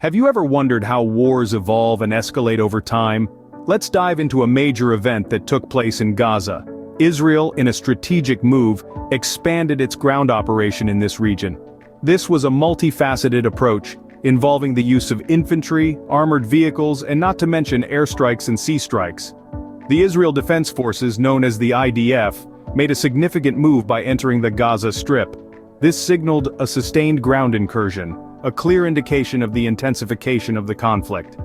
Have you ever wondered how wars evolve and escalate over time? Let's dive into a major event that took place in Gaza. Israel, in a strategic move, expanded its ground operation in this region. This was a multifaceted approach, involving the use of infantry, armored vehicles, and not to mention airstrikes and sea strikes. The Israel Defense Forces, known as the IDF, made a significant move by entering the Gaza Strip. This signaled a sustained ground incursion, a clear indication of the intensification of the conflict.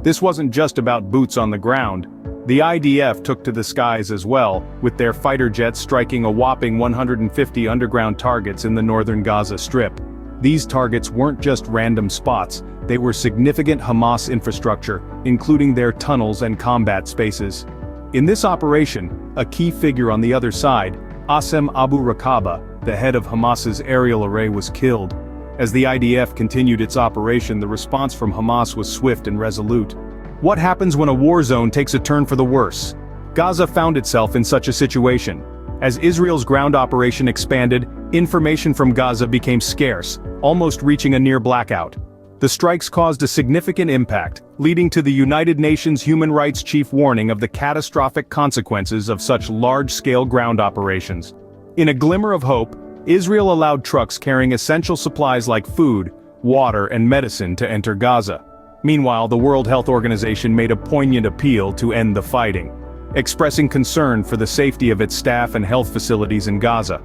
This wasn't just about boots on the ground. The IDF took to the skies as well, with their fighter jets striking a whopping 150 underground targets in the northern Gaza Strip. These targets weren't just random spots, they were significant Hamas infrastructure, including their tunnels and combat spaces. In this operation, a key figure on the other side, Qasem Abu Rakaba, the head of Hamas's aerial array, was killed. As the IDF continued its operation, the response from Hamas was swift and resolute. What happens when a war zone takes a turn for the worse? Gaza found itself in such a situation. As Israel's ground operation expanded, information from Gaza became scarce, almost reaching a near blackout. The strikes caused a significant impact, leading to the United Nations Human Rights Chief warning of the catastrophic consequences of such large-scale ground operations. In a glimmer of hope, Israel allowed trucks carrying essential supplies like food, water, and medicine to enter Gaza. Meanwhile, the World Health Organization made a poignant appeal to end the fighting, expressing concern for the safety of its staff and health facilities in Gaza.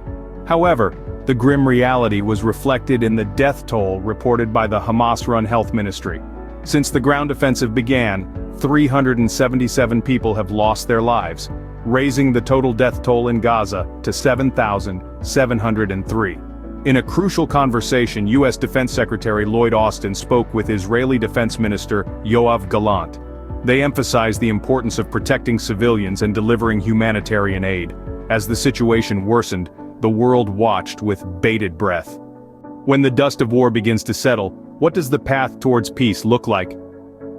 However, the grim reality was reflected in the death toll reported by the Hamas-run health ministry. Since the ground offensive began, 377 people have lost their lives, raising the total death toll in Gaza to 7,703. In a crucial conversation, U.S. Defense Secretary Lloyd Austin spoke with Israeli Defense Minister Yoav Gallant. They emphasized the importance of protecting civilians and delivering humanitarian aid. As the situation worsened, the world watched with bated breath. When the dust of war begins to settle, what does the path towards peace look like?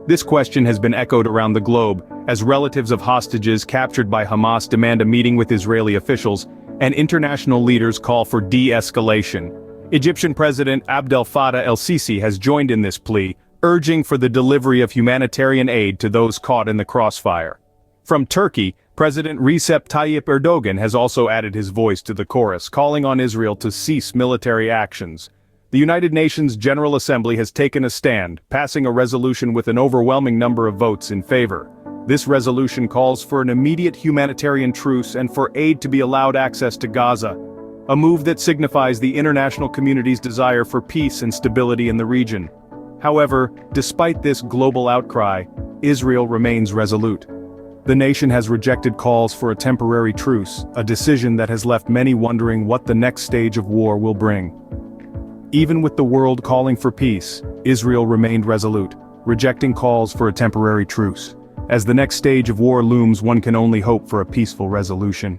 This question has been echoed around the globe, as relatives of hostages captured by Hamas demand a meeting with Israeli officials, and international leaders call for de-escalation. Egyptian President Abdel Fattah el-Sisi has joined in this plea, urging for the delivery of humanitarian aid to those caught in the crossfire. From Turkey, President Recep Tayyip Erdogan has also added his voice to the chorus, calling on Israel to cease military actions. The United Nations General Assembly has taken a stand, passing a resolution with an overwhelming number of votes in favor. This resolution calls for an immediate humanitarian truce and for aid to be allowed access to Gaza, a move that signifies the international community's desire for peace and stability in the region. However, despite this global outcry, Israel remains resolute. The nation has rejected calls for a temporary truce, a decision that has left many wondering what the next stage of war will bring. Even with the world calling for peace, Israel remained resolute, rejecting calls for a temporary truce. As the next stage of war looms, one can only hope for a peaceful resolution.